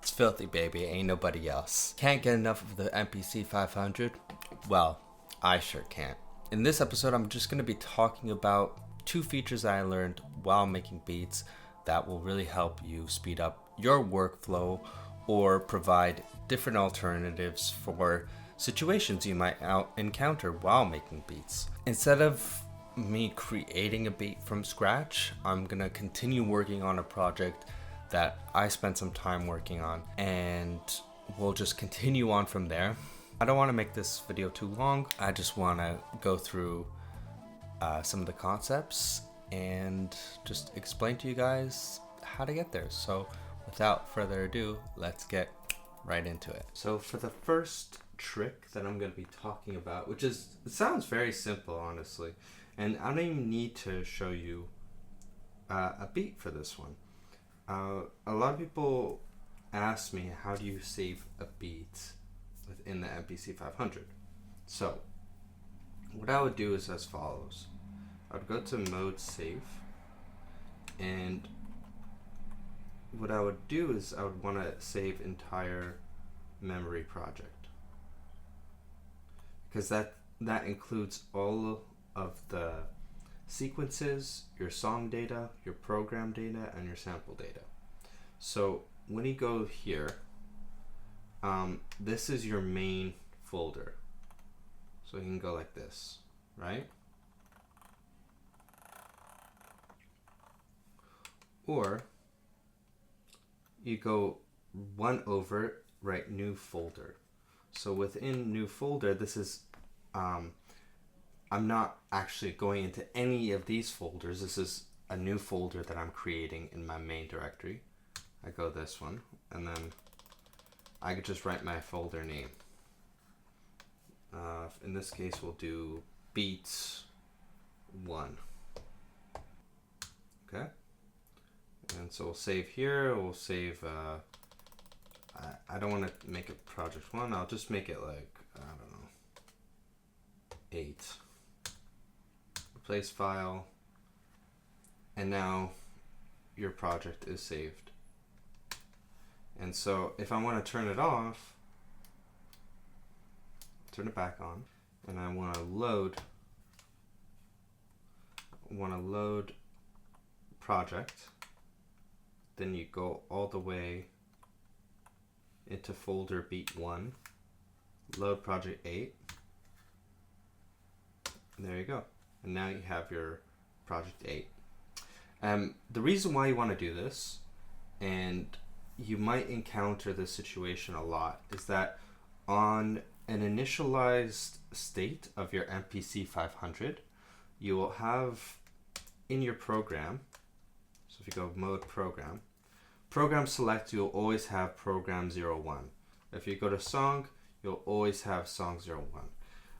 It's filthy, baby. Ain't nobody else. Can't get enough of the MPC 500? Well, I sure can't. In this episode, I'm just going to be talking about 2 features I learned while making beats that will really help you speed up your workflow or provide different alternatives for situations you might encounter while making beats. Instead of me creating a beat from scratch, I'm going to continue working on a project that I spent some time working on, and we'll just continue on from there. I don't want to make this video too long. I just want to go through some of the concepts and just explain to you guys how to get there. So without further ado, let's get right into it. So for the first trick that I'm going to be talking about, it sounds very simple, honestly, and I don't even need to show you a beat for this one. A lot of people ask me, how do you save a beat within the MPC 500? So what I would do is as follows. I would go to mode save, and what I would do is I would want to save entire memory project, because that includes all of the sequences, your song data, your program data, and your sample data. So when you go here, this is your main folder. So you can go like this, right? Or you go one over, write new folder. So within new folder, this is I'm not actually going into any of these folders. This is a new folder that I'm creating in my main directory. I go this one, and then I could just write my folder name. In this case, we'll do beats 1. Okay. And so we'll save here. We'll save, I don't want to make it project 1. I'll just make it like, I don't know, 8. Replace file, and now your project is saved. And so if I want to turn it off, turn it back on, and I want to load project, then you go all the way into folder beat 1, load project 8, and there you go. And now you have your project 8. The reason why you want to do this, and you might encounter this situation a lot, is that on an initialized state of your MPC 500, you will have in your program, so if you go mode program select, you'll always have program 01. If you go to song, you'll always have song 01.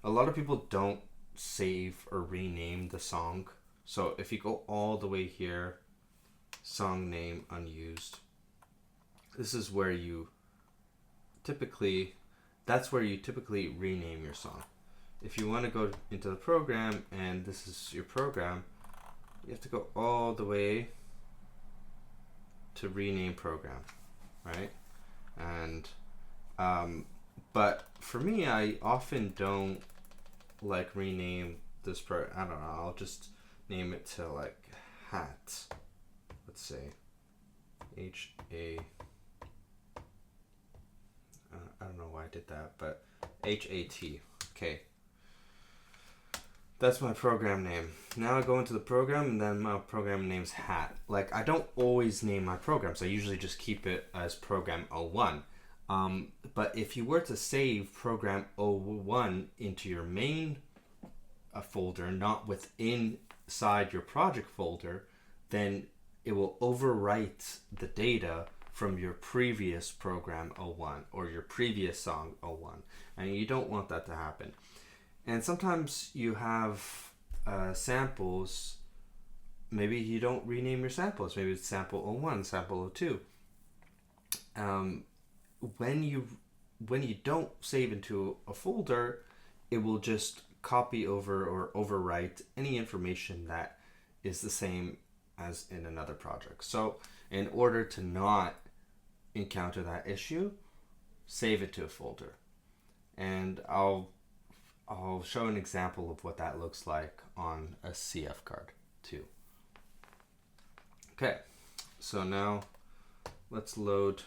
A lot of people don't save or rename the song. So if you go all the way here, song name unused, this is where you typically rename your song. If you want to go into the program and this is your program, you have to go all the way to rename program, right? And but for me, I often don't like rename this I don't know, I'll just name it to like hat, let's say I don't know why I did that, but HAT. Okay, that's my program name. Now I go into the program, and then my program name's hat. Like, I don't always name my programs. I usually just keep it as program 01. But if you were to save program 01 into your main folder, not inside your project folder, then it will overwrite the data from your previous program 01 or your previous song 01. And you don't want that to happen. And sometimes you have samples. Maybe you don't rename your samples. Maybe it's sample 01, sample 02. When you don't save into a folder, it will just copy over or overwrite any information that is the same as in another project. So in order to not encounter that issue, save it to a folder. And I'll show an example of what that looks like on a CF card too. Okay, so now let's load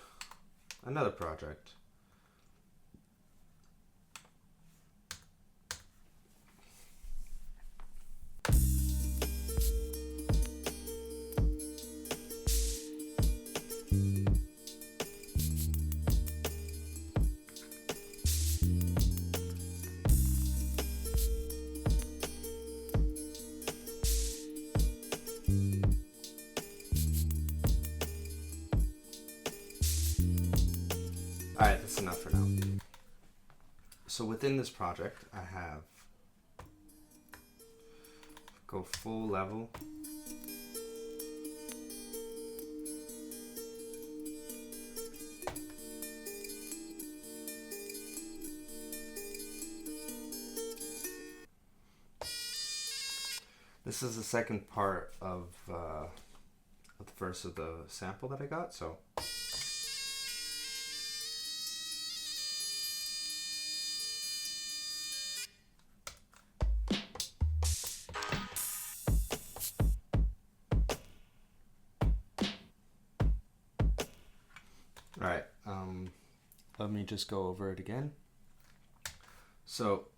another project. Alright, that's enough for now. So within this project, I have go full level. This is the second part of the first of the sample that I got, so alright, let me just go over it again. So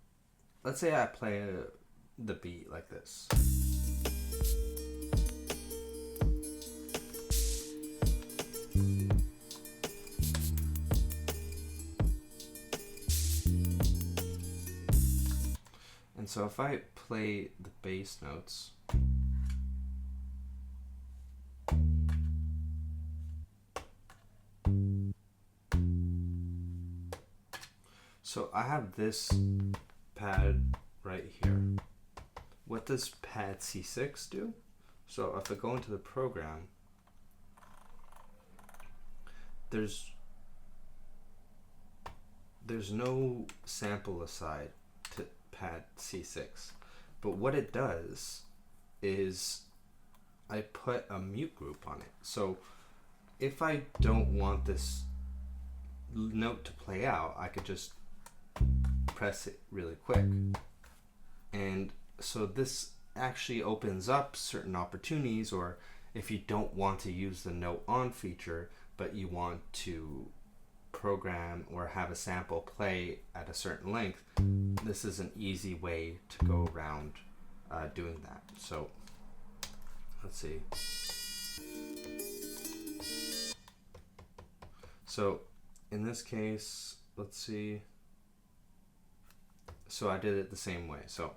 let's say I play the beat like this. And so if I play the bass notes, so I have this pad right here. What does pad C6 do? So if I go into the program, there's no sample aside to pad C6, but what it does is I put a mute group on it. So if I don't want this note to play out, I could just press it really quick. And so this actually opens up certain opportunities, or if you don't want to use the note on feature, but you want to program or have a sample play at a certain length, this is an easy way to go around doing that. So let's see. So in this case, let's see. So I did it the same way. So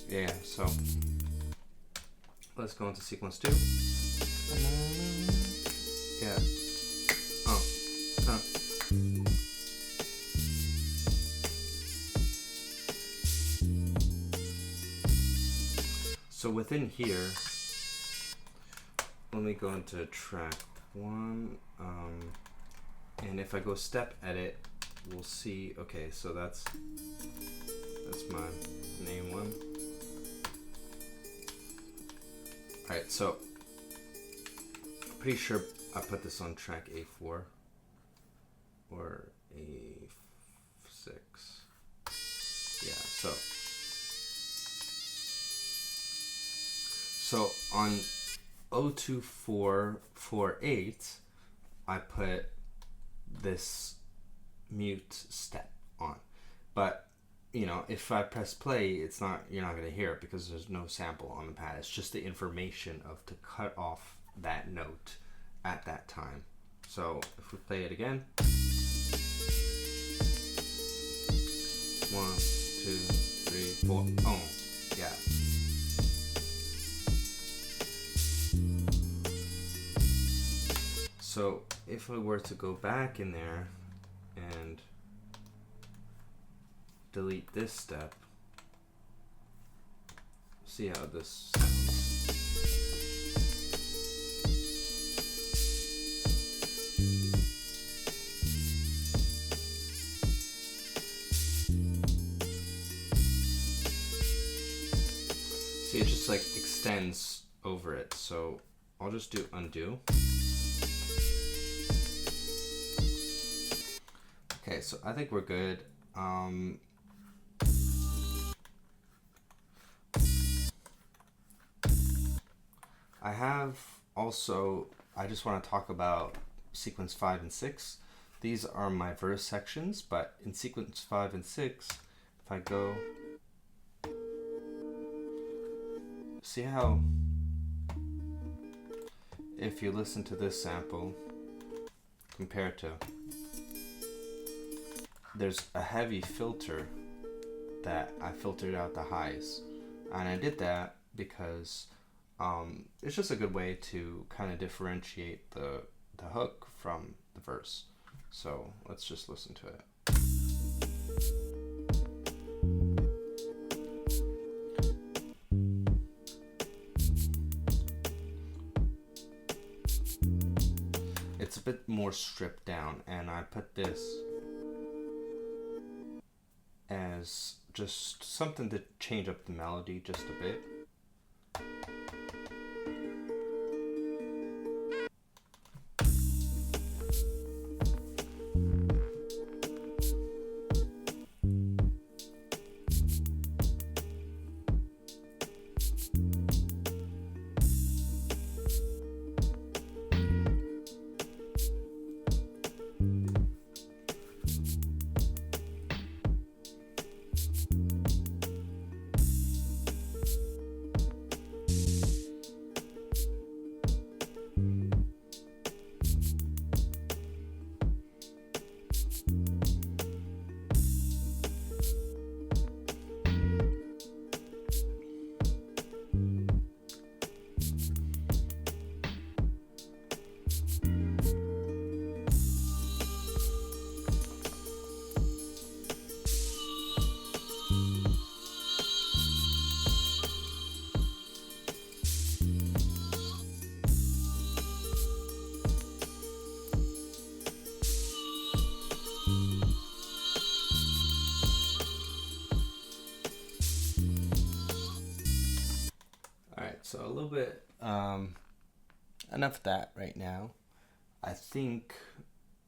yeah, so let's go into sequence 2. Yeah. So within here, let me go into track 1, and if I go step edit, we'll see. Okay, so that's my name one. Alright, so I'm pretty sure I put this on track A4 or A6. Yeah, so on 02448, I put this mute step on, but you know, if I press play, you're not going to hear it because there's no sample on the pad. It's just the information of to cut off that note at that time. So if we play it again, 1, 2, 3, 4. Oh, yeah. So if we were to go back in there and delete this step, see how this sounds. it just like extends over it. So I'll just do undo. Okay, so I think we're good. I just want to talk about sequence 5 and 6. These are my verse sections, but in sequence 5 and 6, if I go, see how if you listen to this sample compared to, there's a heavy filter that I filtered out the highs, and I did that because it's just a good way to kind of differentiate the hook from the verse. So let's just listen to it. It's a bit more stripped down, and I put this as just something to change up the melody just a bit. So a little bit, enough of that right now. I think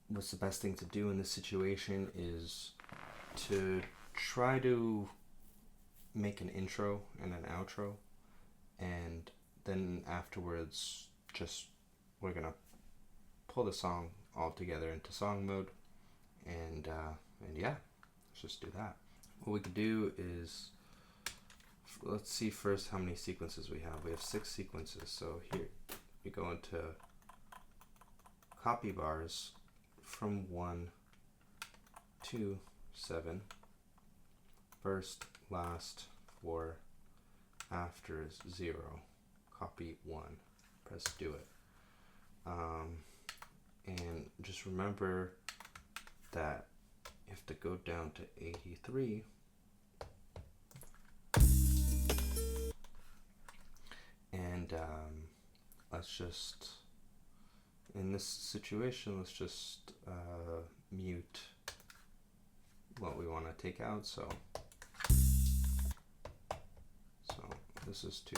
what's the best thing to do in this situation is to try to make an intro and an outro, and then afterwards we're gonna pull the song all together into song mode, and yeah, let's just do that. What we could do is, let's see first how many sequences we have. We have 6 sequences. So here we go into copy bars from 1 to 7. First, last, 4, after is 0. Copy 1. Press do it. And just remember that you have to go down to 83. And let's just, in this situation, let's just mute what we want to take out. So this is 2.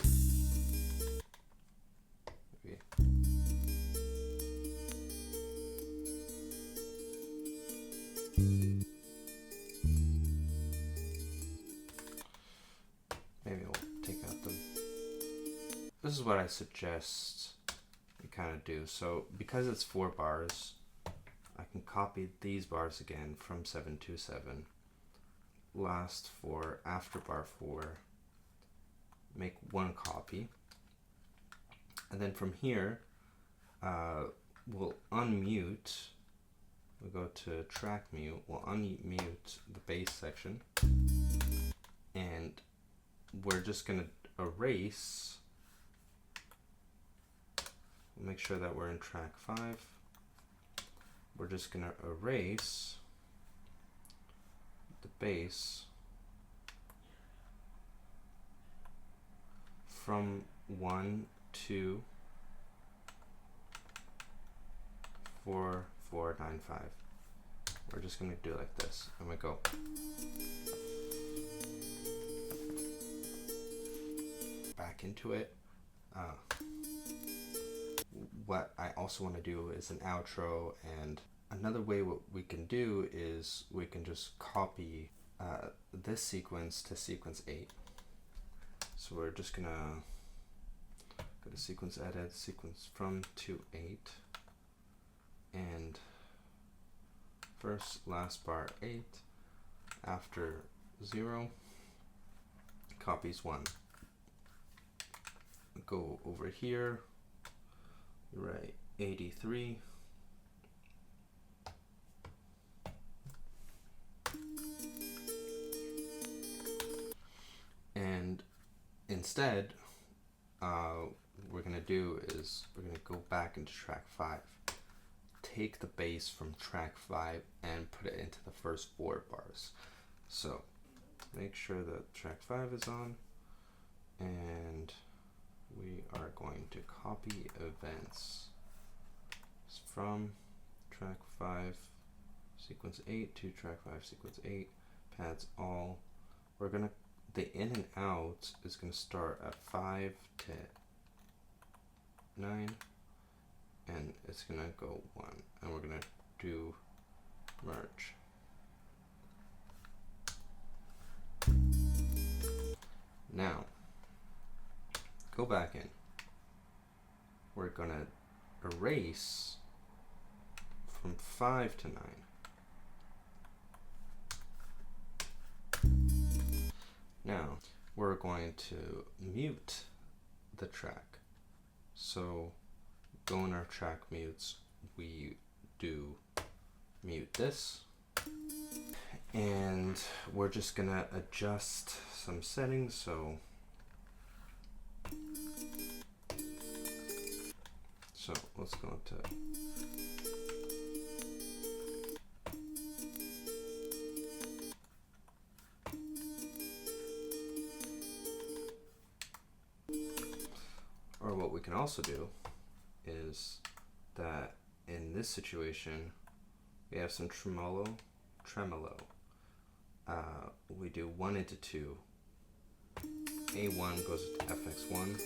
Maybe. Maybe we'll take out the. This is what I suggest you kind of do. So because it's 4 bars, I can copy these bars again from 7 to 7. Last 4, after bar 4, make 1 copy. And then from here, we'll unmute. We'll go to track mute. We'll unmute the bass section. And we're just going to erase. Make sure that we're in track 5. We're just going to erase the bass from 1 to 4, 4, 9, 5. We're just going to do it like this. And we go. back into it. What I also want to do is an outro, and another way what we can do is we can just copy this sequence to sequence 8. So we're just gonna go to sequence edit, sequence from to 8, and first last bar 8, after 0, copies 1. Go over here, write 83, and instead we're going to do is we're going to go back into track 5, take the bass from track 5 and put it into the first 4 bars. So make sure that track 5 is on, and we are going to copy events from track 5 sequence 8 to track 5 sequence 8, pads all. We're gonna, the in and out is gonna start at 5 to 9, and it's gonna go 1, and we're gonna do merge. Now go back in. We're gonna erase from 5 to 9. Now we're going to mute the track. So go in our track mutes, we do mute this, and we're just gonna adjust some settings. So let's go to or what we can also do is that in this situation we have some tremolo. We do 1 into 2. A1 goes to FX1.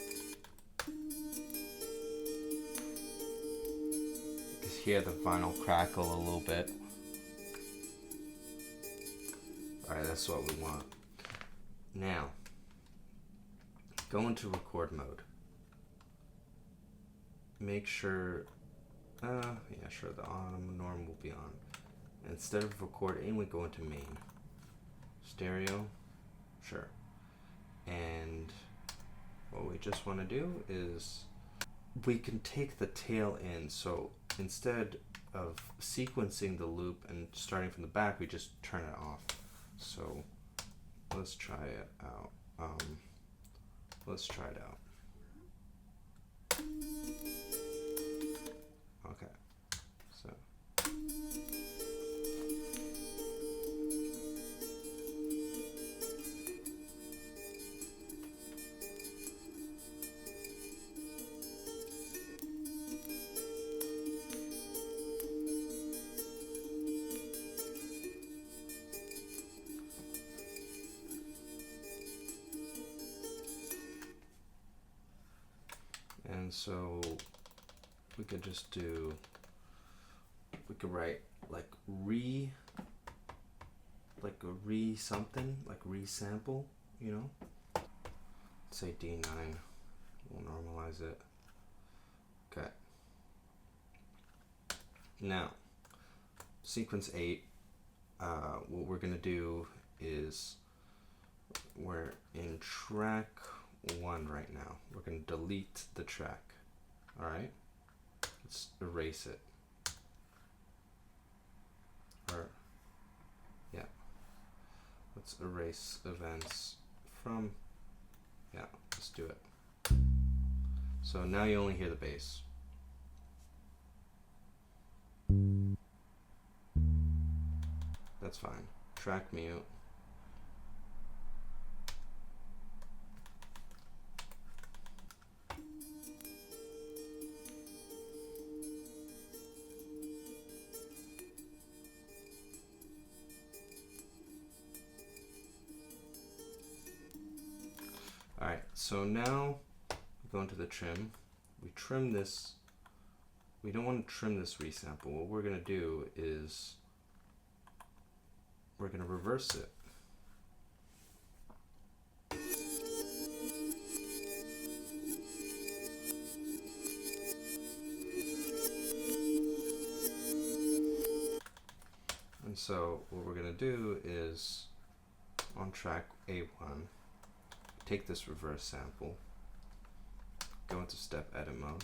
You can hear the vinyl crackle a little bit. Alright, that's what we want. Now, go into record mode. Make sure, sure, the on norm will be on. Instead of recording, we go into main. Stereo, sure. And what we just want to do is we can take the tail in. So instead of sequencing the loop and starting from the back, we just turn it off. So let's try it out. Okay, so so we could just do, we could write like something, like resample, you know? Let's say D9, we'll normalize it. Okay. Now, sequence 8, what we're gonna do is we're in track 1 right now. We're going to delete the track. Alright? Let's erase it. Or, yeah. Let's erase events from, yeah, let's do it. So now you only hear the bass. That's fine. Track mute. Alright, so now we go into the trim. We trim this. We don't want to trim this resample. What we're going to do is we're going to reverse it. And so what we're going to do is on track A1, take this reverse sample, go into step edit mode.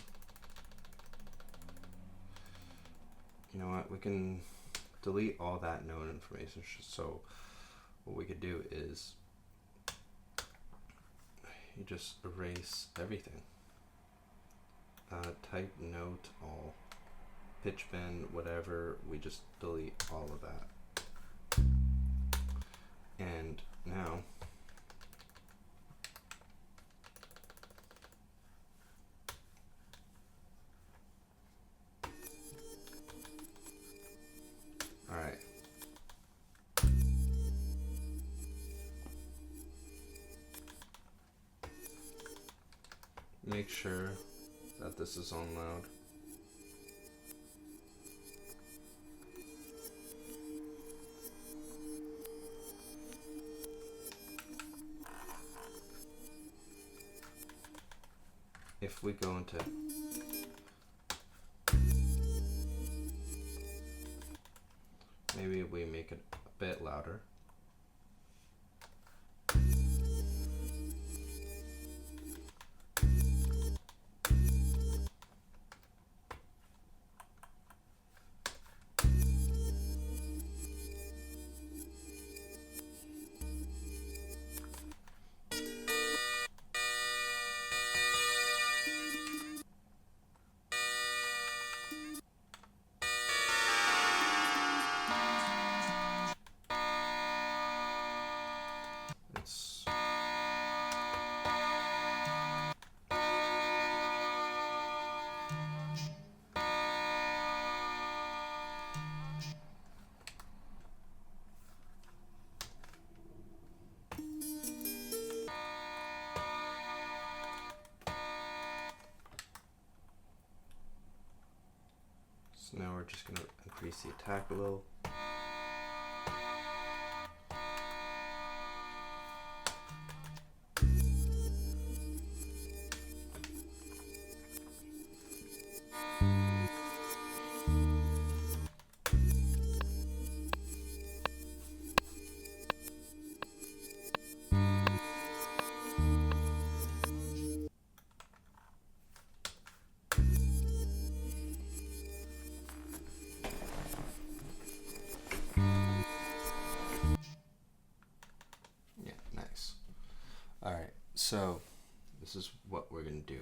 You know what, we can delete all that known information. So what we could do is you just erase everything. Type note all, pitch bend, whatever, we just delete all of that. And now alright. Make sure that this is on loud. If we go into maybe we make it a bit louder. So now we're just going to increase the attack a little. Alright, so this is what we're going to do.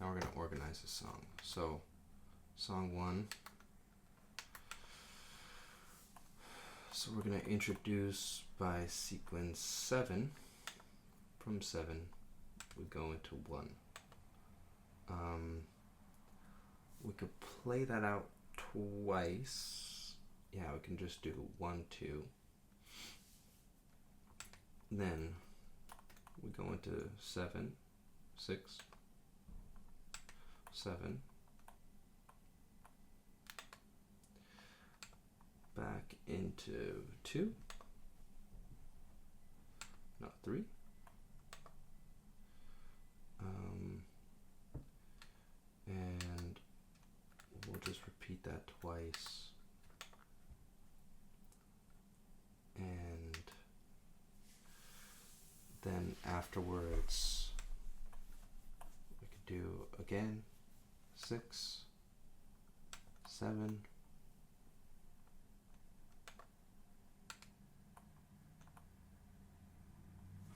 Now we're going to organize the song. So, song 1. So we're going to introduce by sequence 7. From 7, we go into 1. We could play that out twice. Yeah, we can just do 1, 2. Then we go into 7, 6, 7, back into 2, not 3, and we'll just repeat that twice, and then afterwards we could do again 6, 7,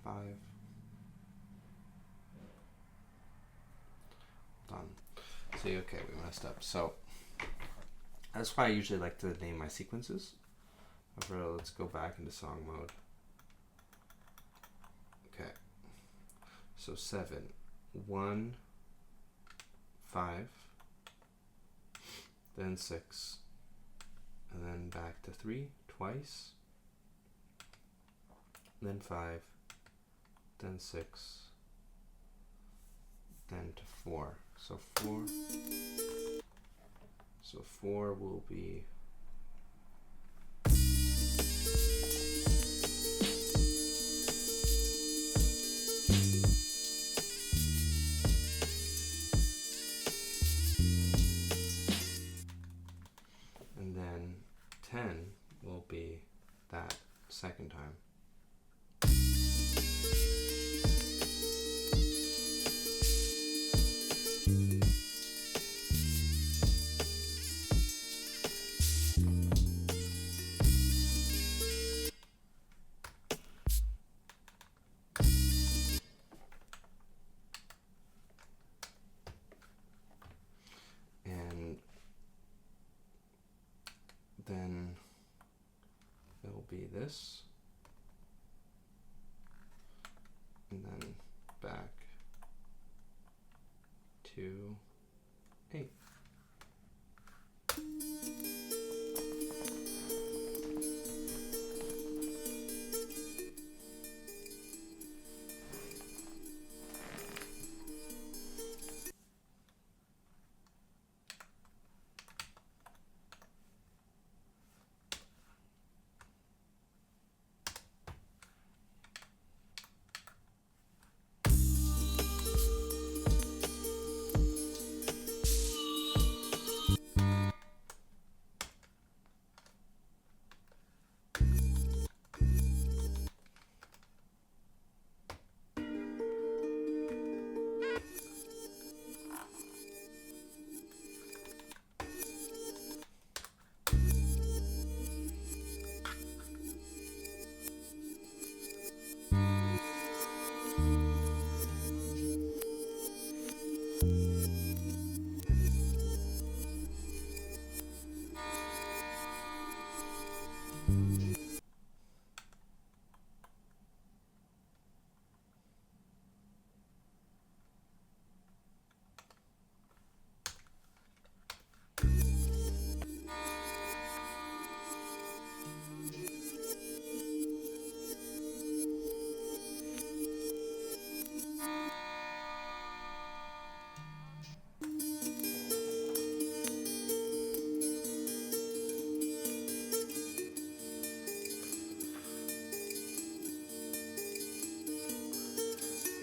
5. Done. See, okay, we messed up. So that's why I usually like to name my sequences. However, let's go back into song mode. Okay, so 7, 1, 5, then 6, and then back to 3 twice, then 5, then 6, then to 4. So 4 will be and then 10 will be that second time. Then it will be this, and then back to 8.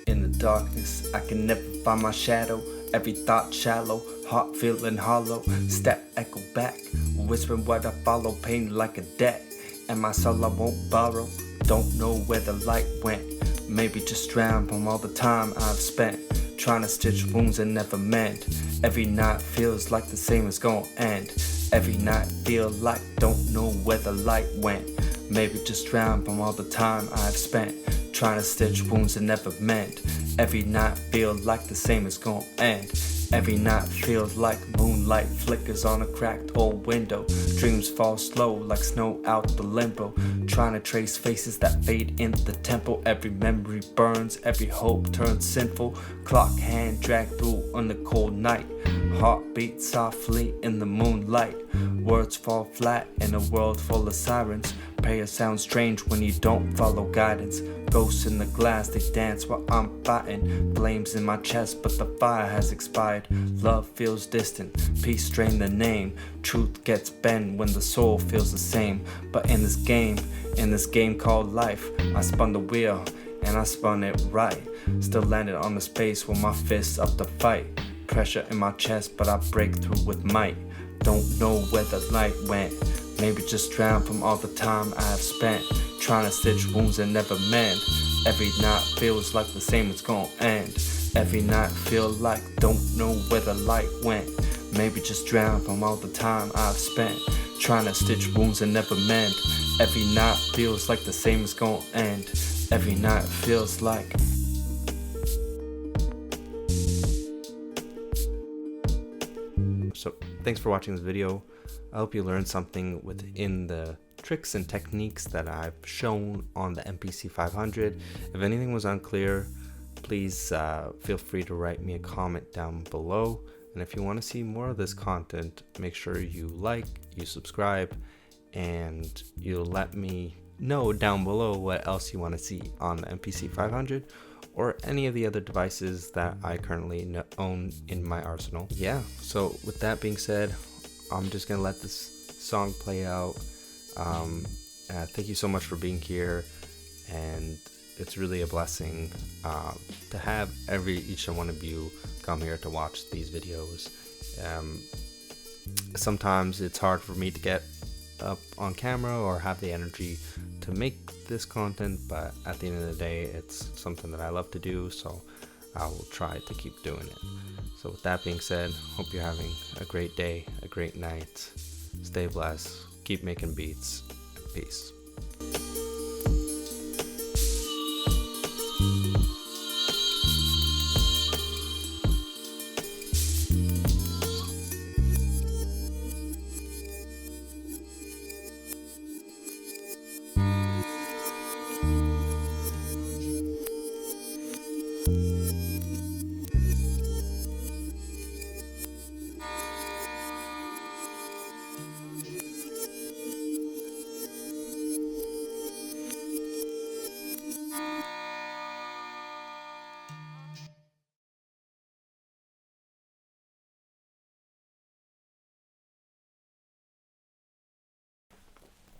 In the darkness, I can never find my shadow. Every thought shallow, heart feeling hollow. Step echo back, whispering what I follow. Pain like a debt, and my soul I won't borrow. Don't know where the light went. Maybe just drown from all the time I've spent trying to stitch wounds and never mend. Every night feels like the same is gonna end. Every night feel like don't know where the light went. Maybe just drown from all the time I've spent trying to stitch wounds and never mend. Every night feel like the same is gonna end. Every night feels like moonlight flickers on a cracked old window. Dreams fall slow like snow out the limbo. Trying to trace faces that fade in the tempo. Every memory burns, every hope turns sinful. Clock hand dragged through on the cold night. Heart beats softly in the moonlight. Words fall flat in a world full of sirens. Prayer sounds strange when you don't follow guidance. Ghosts in the glass, they dance while I'm fighting. Flames in my chest, but the fire has expired. Love feels distant, peace strain the name. Truth gets bent when the soul feels the same. But in this game called life, I spun the wheel and I spun it right. Still landed on the space with my fists up to fight. Pressure in my chest, but I break through with might. Don't know where the light went. Maybe just drown from all the time I've spent trying to stitch wounds and never mend. Every night feels like the same it's gonna end. Every night feel like don't know where the light went. Maybe just drown from all the time I've spent trying to stitch wounds and never mend. Every night feels like the same is gonna end. Every night feels like. So thanks for watching this video. I hope you learned something within the tricks and techniques that I've shown on the MPC 500. If anything was unclear, please feel free to write me a comment down below. And if you want to see more of this content, make sure you like, you subscribe, and you'll let me know down below what else you want to see on the MPC 500 or any of the other devices that I currently own in my arsenal. Yeah, so with that being said, I'm just gonna let this song play out. Thank you so much for being here, and it's really a blessing to have each and one of you come here to watch these videos. Sometimes it's hard for me to get up on camera or have the energy to make this content, but at the end of the day, it's something that I love to do, so I will try to keep doing it. So with that being said, hope you're having a great day, a great night. Stay blessed, keep making beats. Peace.